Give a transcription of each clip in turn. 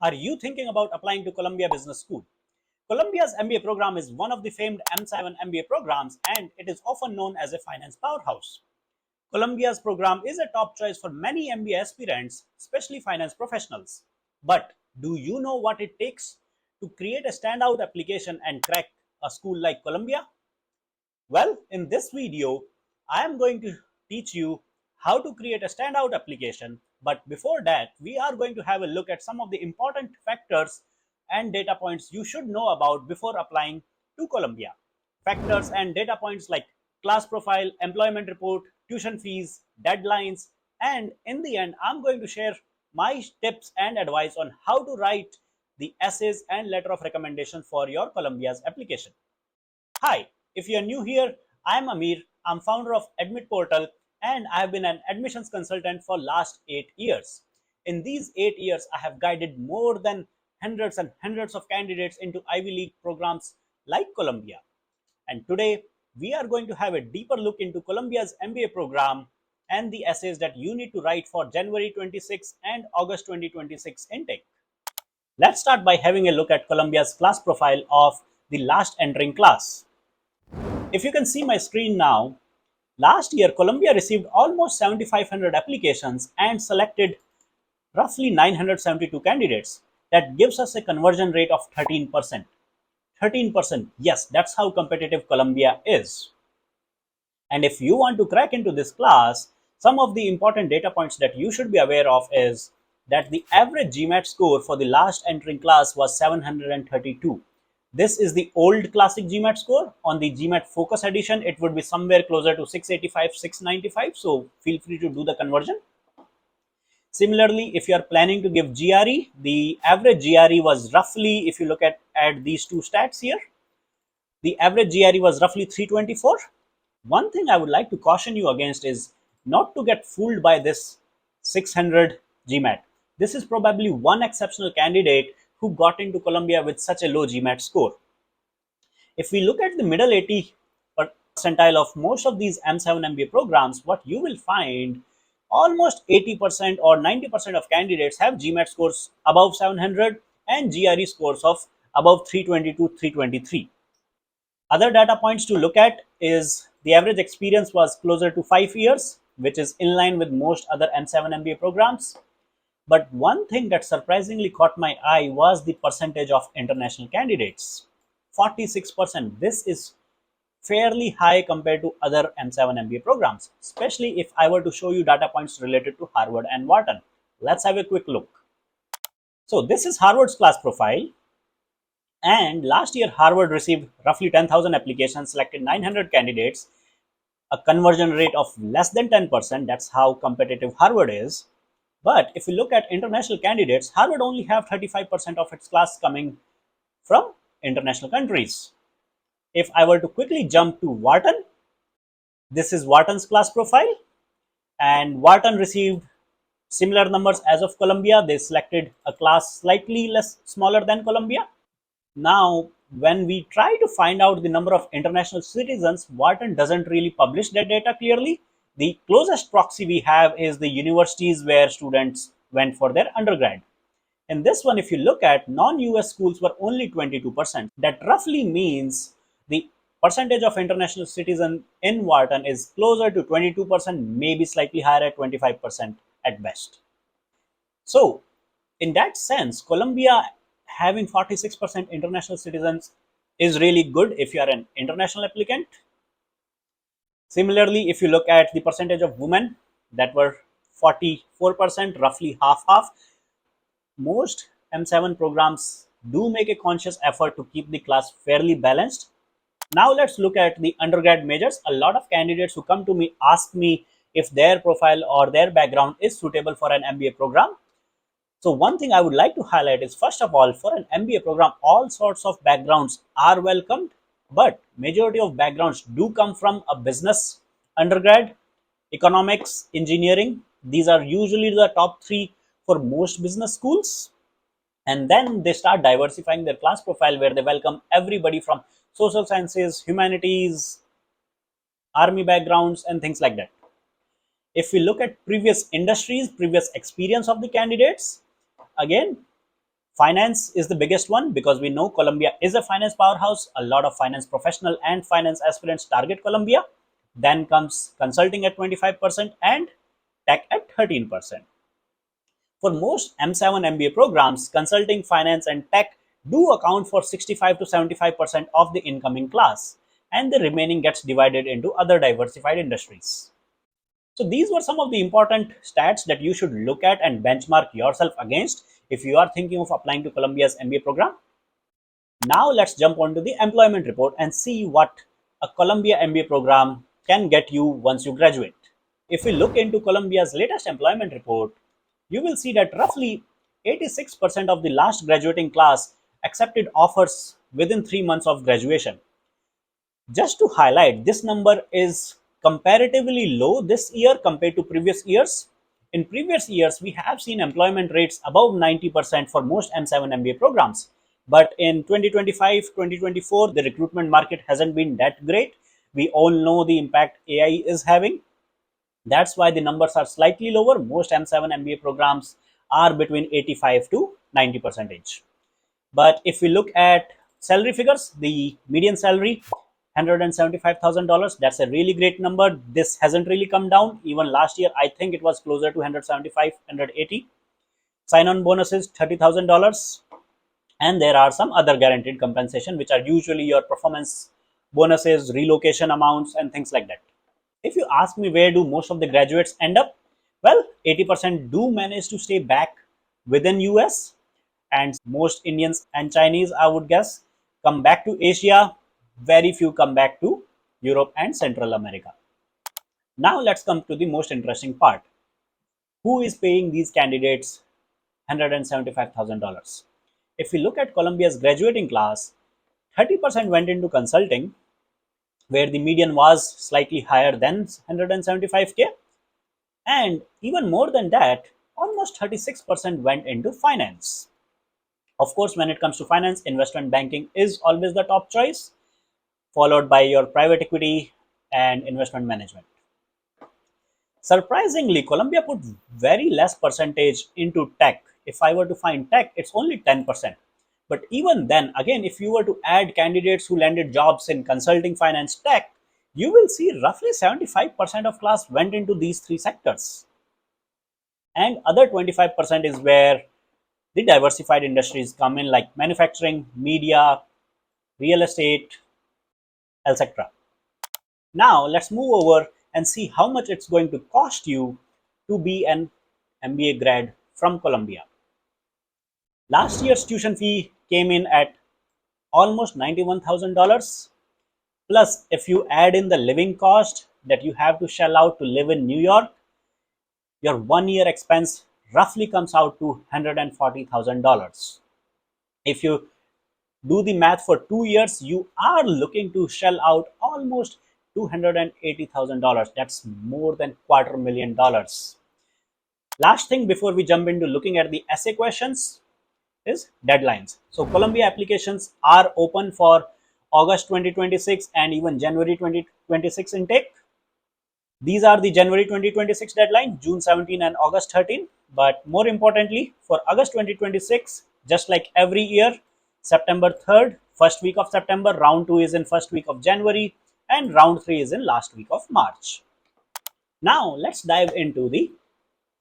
Are you thinking about applying to Columbia Business School? Columbia's MBA program is one of the famed M7 MBA programs and it is often known as a finance powerhouse. Columbia's program is a top choice for many MBA aspirants, especially finance professionals. But do you know what it takes to create a standout application and crack a school like Columbia? Well, in this video, I am going to teach you how to create a standout application. But before that, we are going to have a look at some of the important factors and data points you should know about before applying to Columbia. Factors and data points like class profile, employment report, tuition fees, deadlines, and in the end, I'm going to share my tips and advice on how to write the essays and letter of recommendation for your Columbia's application. Hi, if you are new here, I am Amir. I'm founder of Admit Portal and I have been an admissions consultant for last 8 years. In these 8 years, I have guided more than hundreds and hundreds of candidates into Ivy League programs like Columbia. And today, we are going to have a deeper look into Columbia's MBA program and the essays that you need to write for January 26 and August 2026 intake. Let's start by having a look at Columbia's class profile of the last entering class. If you can see my screen now, last year Columbia received almost 7,500 applications and selected roughly 972 candidates. That gives us a conversion rate of 13%. 13%, yes, that's how competitive Columbia is. And if you want to crack into this class, some of the important data points that you should be aware of is that the average GMAT score for the last entering class was 732. This is the old classic GMAT score. On the GMAT Focus edition, it would be somewhere closer to 685, 695. So feel free to do the conversion. Similarly, if you are planning to give GRE, the average GRE was roughly, if you look at these two stats here, the average GRE was roughly 324. One thing I would like to caution you against is not to get fooled by this 600 GMAT. This is probably one exceptional candidate who got into Columbia with such a low GMAT score. If we look at the middle 80 percentile of most of these M7 MBA programs, what you will find almost 80% or 90% of candidates have GMAT scores above 700 and GRE scores of above 320 to 323. Other data points to look at is the average experience was closer to 5 years, which is in line with most other M7 MBA programs. But one thing that surprisingly caught my eye was the percentage of international candidates. 46%. This is fairly high compared to other M7 MBA programs, especially if I were to show you data points related to Harvard and Wharton. Let's have a quick look. So this is Harvard's class profile. And last year, Harvard received roughly 10,000 applications, selected 900 candidates, a conversion rate of less than 10%. That's how competitive Harvard is. But if you look at international candidates, Harvard only have 35% of its class coming from international countries. If I were to quickly jump to Wharton, this is Wharton's class profile. And Wharton received similar numbers as of Columbia. They selected a class slightly less smaller than Columbia. Now, when we try to find out the number of international citizens, Wharton doesn't really publish that data clearly. The closest proxy we have is the universities where students went for their undergrad. In this one, if you look at non-US schools were only 22%. That roughly means the percentage of international citizens in Wharton is closer to 22%, maybe slightly higher at 25% at best. So, in that sense, Columbia having 46% international citizens is really good if you are an international applicant. Similarly, if you look at the percentage of women, that were 44%, roughly half. Most M7 programs do make a conscious effort to keep the class fairly balanced. Now let's look at the undergrad majors. A lot of candidates who come to me ask me if their profile or their background is suitable for an MBA program. So one thing I would like to highlight is, first of all, for an MBA program, all sorts of backgrounds are welcomed, but majority of backgrounds do come from a business undergrad, economics, engineering. These are usually the top 3 for most business schools. And then they start diversifying their class profile where they welcome everybody from social sciences, humanities, army backgrounds, and things like that. If we look at previous industries, previous experience of the candidates, again, Finance is the biggest one because we know Columbia is a finance powerhouse. A lot of finance professional and finance aspirants target Columbia. Then comes consulting at 25% and tech at 13%. For most M7 MBA programs, consulting, finance, and tech do account for 65 to 75% of the incoming class, and the remaining gets divided into other diversified industries. So these were some of the important stats that you should look at and benchmark yourself against if you are thinking of applying to Columbia's MBA program. Now let's jump onto the employment report and see what a Columbia MBA program can get you once you graduate. If we look into Columbia's latest employment report, you will see that roughly 86% of the last graduating class accepted offers within 3 months of graduation. Just to highlight, this number is comparatively low this year compared to previous years. In previous years, we have seen employment rates above 90% for most M7 MBA programs. But in 2025, 2024, the recruitment market hasn't been that great. We all know the impact AI is having. That's why the numbers are slightly lower. Most M7 MBA programs are between 85 to 90%. But if we look at salary figures, the median salary $175,000. That's a really great number. This hasn't really come down. Even last year, I think it was closer to 175, 180. Sign-on bonuses $30,000, and there are some other guaranteed compensation, which are usually your performance bonuses, relocation amounts, and things like that. If you ask me where do most of the graduates end up, well, 80% do manage to stay back within US, and most Indians and Chinese, I would guess, come back to Asia. Very few come back to Europe and Central America. Now let's come to the most interesting part. Who is paying these candidates $175,000? If we look at Columbia's graduating class, 30% went into consulting, where the median was slightly higher than 175K. And even more than that, almost 36% went into finance. Of course, when it comes to finance, investment banking is always the top choice, followed by your private equity and investment management. Surprisingly, Columbia put very less percentage into tech. If I were to find tech, it's only 10%. But even then, again, if you were to add candidates who landed jobs in consulting, finance, tech, you will see roughly 75% of class went into these three sectors. And other 25% is where the diversified industries come in, like manufacturing, media, real estate, etc. Now let's move over and see how much it's going to cost you to be an MBA grad from Columbia. Last year's tuition fee came in at almost $91,000. Plus, if you add in the living cost that you have to shell out to live in New York, your 1 year expense roughly comes out to $140,000. If you do the math for 2 years, you are looking to shell out almost $280,000. That's more than $250,000. Last thing before we jump into looking at the essay questions is deadlines. So Columbia applications are open for August 2026 and even January 2026 intake. These are the January 2026 deadline, June 17 and August 13. But more importantly, for August 2026, just like every year, September 3rd, first week of September, round 2 is in first week of January, and round 3 is in last week of March. Now let's dive into the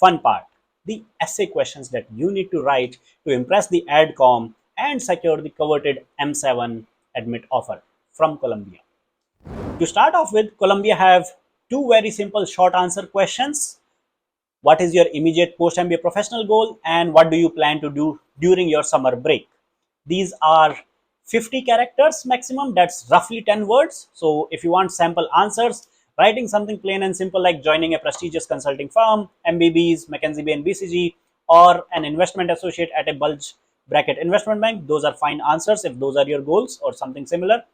fun part, the essay questions that you need to write to impress the AdCom and secure the coveted M7 admit offer from Columbia. To start off with, Columbia have two very simple short answer questions. What is your immediate post-MBA professional goal, and what do you plan to do during your summer break? These are 50 characters maximum, that's roughly 10 words. So if you want sample answers, writing something plain and simple like joining a prestigious consulting firm, MBBs, McKinsey and BCG, or an investment associate at a bulge bracket investment bank, those are fine answers if those are your goals, or something similar.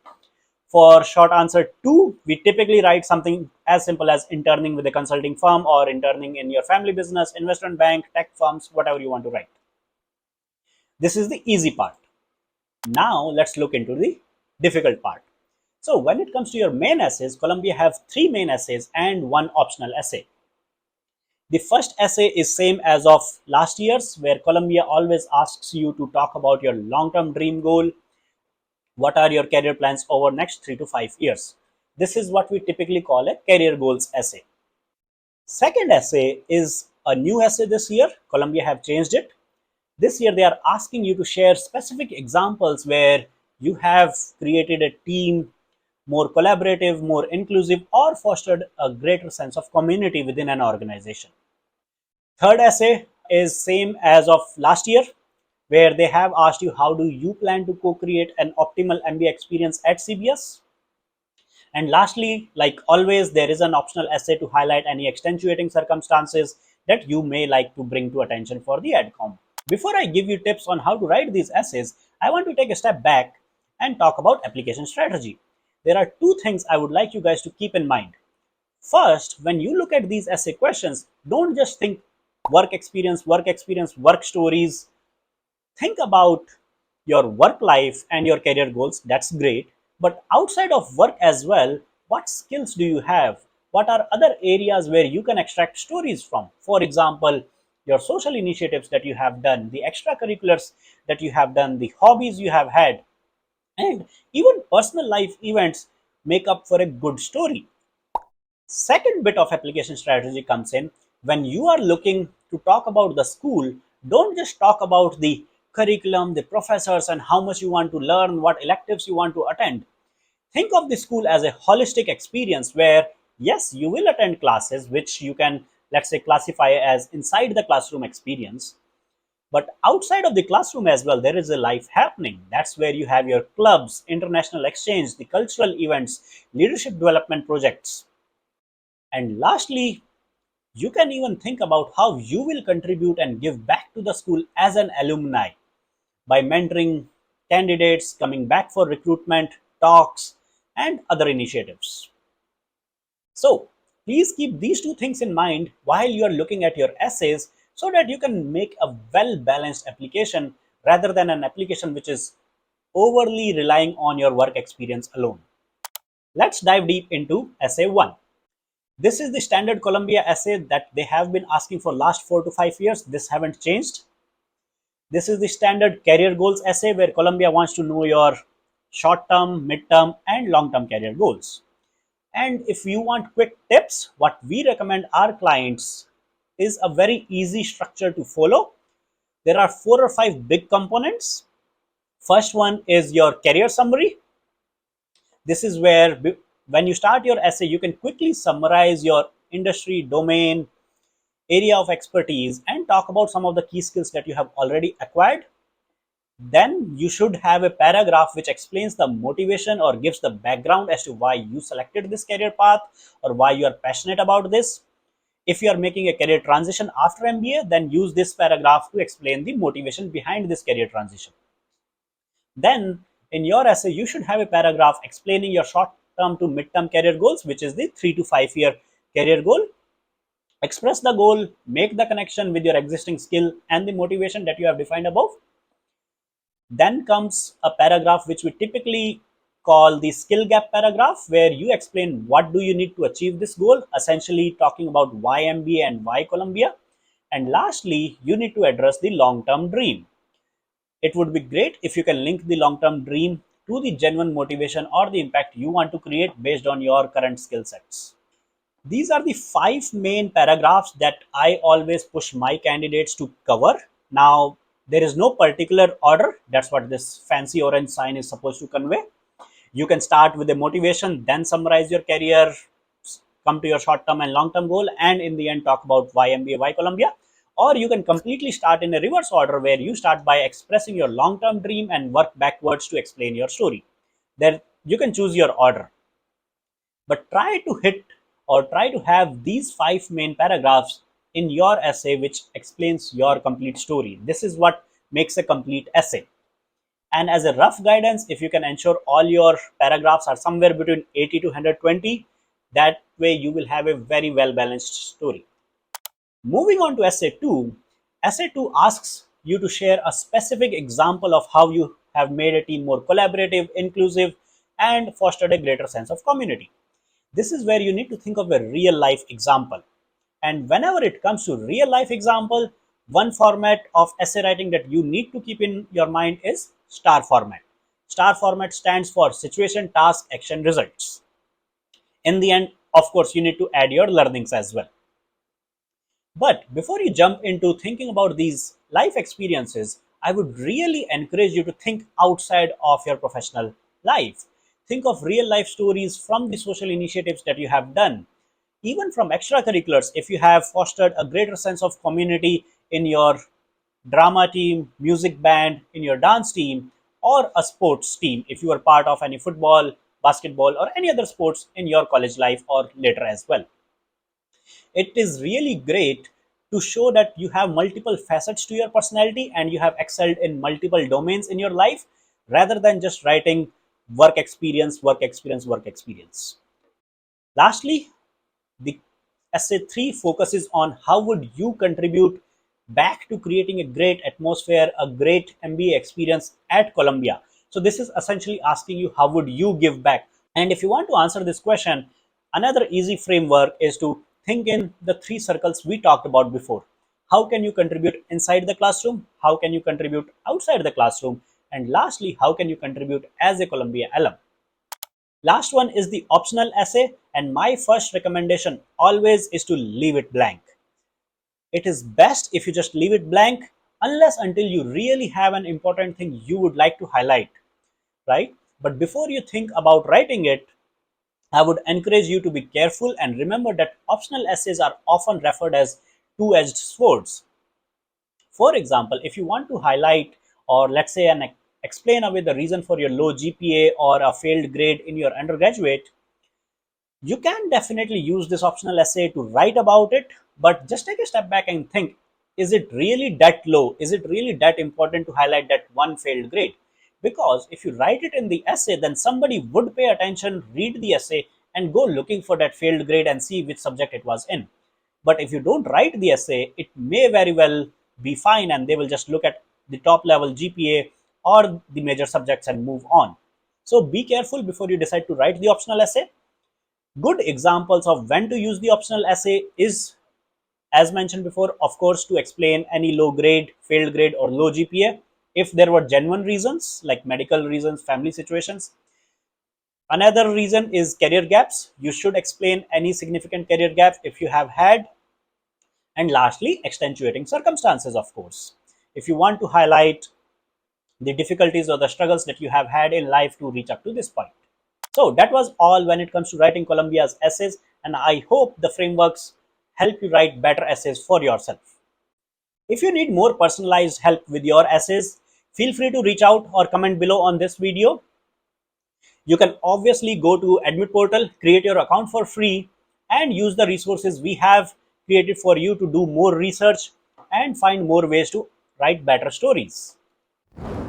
For short answer 2, we typically write something as simple as interning with a consulting firm, or interning in your family business, investment bank, tech firms, whatever you want to write. This is the easy part. Now let's look into the difficult part. So when it comes to your main essays, Columbia have 3 main essays and 1 optional essay. The first essay is same as of last year's, where Columbia always asks you to talk about your long-term dream goal. What are your career plans over next 3 to 5 years? This is what we typically call a career goals essay. Second essay is a new essay this year. Columbia have changed it. This year they are asking you to share specific examples where you have created a team more collaborative, more inclusive, or fostered a greater sense of community within an organization. Third essay is same as of last year, where they have asked you how do you plan to co-create an optimal MBA experience at CBS. And lastly, like always, there is an optional essay to highlight any extenuating circumstances that you may like to bring to attention for the AdCom. Before I give you tips on how to write these essays, I want to take a step back and talk about application strategy. There are two things I would like you guys to keep in mind. First, when you look at these essay questions, don't just think work experience, work stories. Think about your work life and your career goals. That's great. But outside of work as well, what skills do you have? What are other areas where you can extract stories from? For example, your social initiatives that you have done, the extracurriculars that you have done, the hobbies you have had, and even personal life events make up for a good story. Second bit of application strategy comes in when you are looking to talk about the school. Don't just talk about the curriculum, the professors, and how much you want to learn, what electives you want to attend. Think of the school as a holistic experience where, yes, you will attend classes, which you can, let's say, classify as inside the classroom experience. But outside of the classroom as well, there is a life happening. That's where you have your clubs, international exchange, the cultural events, leadership development projects. And lastly, you can even think about how you will contribute and give back to the school as an alumni by mentoring candidates, coming back for recruitment, talks, and other initiatives. So, please keep these two things in mind while you are looking at your essays so that you can make a well balanced application rather than an application which is overly relying on your work experience alone. Let's dive deep into essay 1. This is the standard Columbia essay that they have been asking for last 4 to 5 years. This haven't changed. This is the standard career goals essay where Columbia wants to know your short term, mid term, and long term career goals. And if you want quick tips, what we recommend our clients is a very easy structure to follow. There are 4 or 5 big components. First one is your career summary. This is where when you start your essay, you can quickly summarize your industry, domain, area of expertise, and talk about some of the key skills that you have already acquired. Then you should have a paragraph which explains the motivation or gives the background as to why you selected this career path or why you are passionate about this. If you are making a career transition after MBA, then use this paragraph to explain the motivation behind this career transition. Then in your essay, you should have a paragraph explaining your short term to mid term career goals, which is the 3 to 5 year career goal. Express the goal, make the connection with your existing skill and the motivation that you have defined above. Then comes a paragraph which we typically call the skill gap paragraph, where you explain what do you need to achieve this goal, essentially talking about why MBA and why Columbia. And lastly, you need to address the long term dream. It would be great if you can link the long term dream to the genuine motivation or the impact you want to create based on your current skill sets. These are the 5 main paragraphs that I always push my candidates to cover. Now, there is no particular order. That's what this fancy orange sign is supposed to convey. You can start with the motivation, then summarize your career, come to your short term and long term goal, and in the end, talk about why MBA, why Columbia. Or you can completely start in a reverse order where you start by expressing your long term dream and work backwards to explain your story. There, you can choose your order. But try to hit or try to have these 5 main paragraphs in your essay which explains your complete story. This is what makes a complete essay. And as a rough guidance, if you can ensure all your paragraphs are somewhere between 80 to 120, that way you will have a very well balanced story. Moving on to essay 2, essay 2 asks you to share a specific example of how you have made a team more collaborative, inclusive, and fostered a greater sense of community. This is where you need to think of a real life example. And whenever it comes to real life example, one format of essay writing that you need to keep in your mind is STAR format. STAR format stands for situation, task, action, results. In the end, of course, you need to add your learnings as well. But before you jump into thinking about these life experiences, I would really encourage you to think outside of your professional life. Think of real life stories from the social initiatives that you have done, even from extracurriculars. If you have fostered a greater sense of community in your drama team, music band, in your dance team, or a sports team, if you are part of any football, basketball, or any other sports in your college life or later as well, it is really great to show that you have multiple facets to your personality and you have excelled in multiple domains in your life, rather than just writing work experience, work experience, work experience. Lastly, the essay 3 focuses on how would you contribute back to creating a great atmosphere, a great MBA experience at Columbia. So this is essentially asking you how would you give back. And if you want to answer this question, another easy framework is to think in the three circles we talked about before. How can you contribute inside the classroom? How can you contribute outside the classroom? And lastly, how can you contribute as a Columbia alum? Last one is the optional essay, and my first recommendation always is to leave it blank. It is best if you just leave it blank unless until you really have an important thing you would like to highlight, right? But before you think about writing it, I would encourage you to be careful and remember that optional essays are often referred as two-edged swords. For example, if you want to highlight or let's say explain away the reason for your low GPA or a failed grade in your undergraduate, you can definitely use this optional essay to write about it, but just take a step back and think, is it really that low? Is it really that important to highlight that one failed grade? Because if you write it in the essay, then somebody would pay attention, read the essay, and go looking for that failed grade and see which subject it was in. But if you don't write the essay, it may very well be fine and they will just look at the top level GPA or the major subjects and move on. So be careful before you decide to write the optional essay. Good examples of when to use the optional essay is, as mentioned before, of course, to explain any low grade, failed grade, or low GPA if there were genuine reasons like medical reasons, family situations. Another reason is career gaps. You should explain any significant career gaps if you have had. And lastly, extenuating circumstances, of course. If you want to highlight the difficulties or the struggles that you have had in life to reach up to this point. So that was all when it comes to writing Columbia's essays, and I hope the frameworks help you write better essays for yourself. If you need more personalized help with your essays, feel free to reach out or comment below on this video. You can obviously go to Admit Portal, create your account for free, and use the resources we have created for you to do more research and find more ways to write better stories.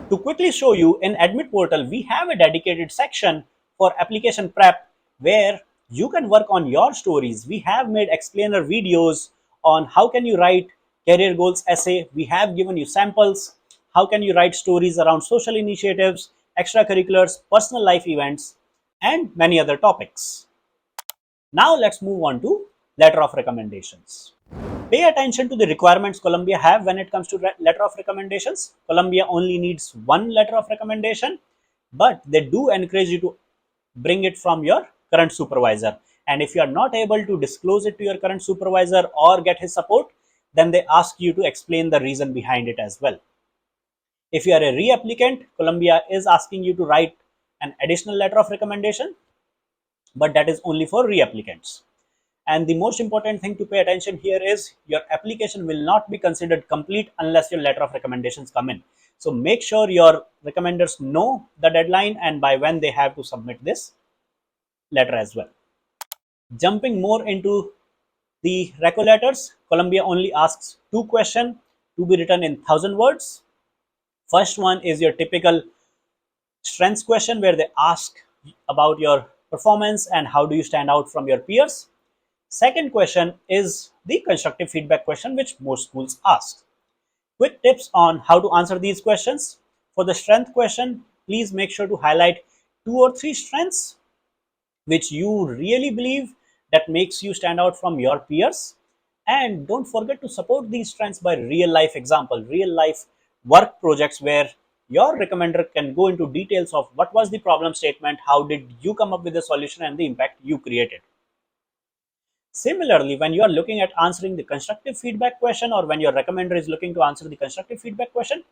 To quickly show you, in Admit Portal, we have a dedicated section for application prep where you can work on your stories. We have made explainer videos on how can you write career goals essay. We have given you samples. How can you write stories around social initiatives, extracurriculars, personal life events, and many other topics. Now let's move on to letter of recommendations. Pay attention to the requirements Columbia have when it comes to letter of recommendations. Columbia only needs one letter of recommendation, but they do encourage you to bring it from your current supervisor. And if you are not able to disclose it to your current supervisor or get his support, then they ask you to explain the reason behind it as well. If you are a reapplicant, Columbia is asking you to write an additional letter of recommendation, but that is only for reapplicants. And the most important thing to pay attention here is your application will not be considered complete unless your letter of recommendations come in. So make sure your recommenders know the deadline and by when they have to submit this letter as well. Jumping more into the reco letters, Columbia only asks two questions to be written in 1,000 words. First one is your typical strengths question where they ask about your performance and how do you stand out from your peers. Second question is the constructive feedback question, which most schools ask. Quick tips on how to answer these questions. For the strength question, please make sure to highlight 2 or 3 strengths which you really believe that makes you stand out from your peers. And don't forget to support these strengths by real life example, real life work projects where your recommender can go into details of what was the problem statement, how did you come up with the solution, and the impact you created. Similarly, when you are looking at answering the constructive feedback question, or when your recommender is looking to answer the constructive feedback question,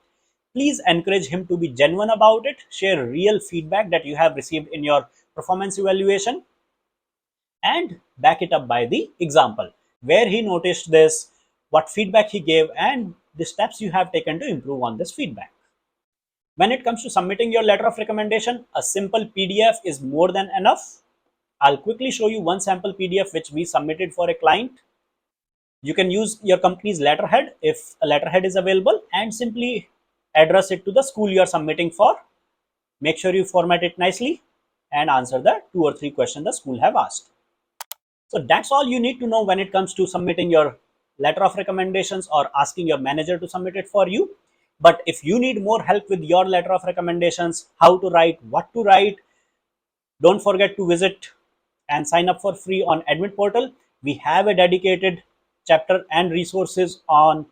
please encourage him to be genuine about it. Share real feedback that you have received in your performance evaluation and back it up by the example where he noticed this, what feedback he gave, and the steps you have taken to improve on this feedback. When it comes to submitting your letter of recommendation, a simple PDF is more than enough. I'll quickly show you one sample PDF which we submitted for a client. You can use your company's letterhead if a letterhead is available and simply address it to the school you are submitting for. Make sure you format it nicely and answer the 2 or 3 questions the school have asked. So that's all you need to know when it comes to submitting your letter of recommendations or asking your manager to submit it for you. But if you need more help with your letter of recommendations, how to write, what to write, don't forget to visit and sign up for free on Admit Portal. We have a dedicated chapter and resources on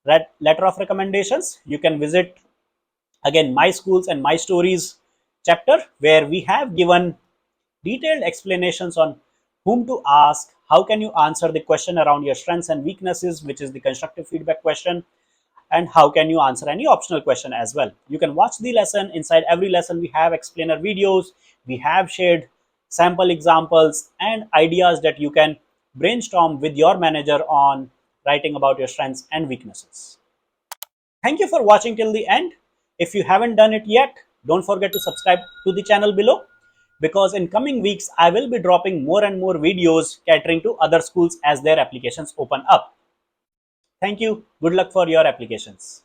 letter of recommendations. You can visit again my schools and my stories chapter where we have given detailed explanations on whom to ask, how can you answer the question around your strengths and weaknesses, which is the constructive feedback question, and how can you answer any optional question as well. You can watch the lesson. Inside every lesson, we have explainer videos, we have shared sample examples and ideas that you can brainstorm with your manager on writing about your strengths and weaknesses. Thank you for watching till the end. If you haven't done it yet, don't forget to subscribe to the channel below, because in coming weeks I will be dropping more and more videos catering to other schools as their applications open up. Thank you. Good luck for your applications.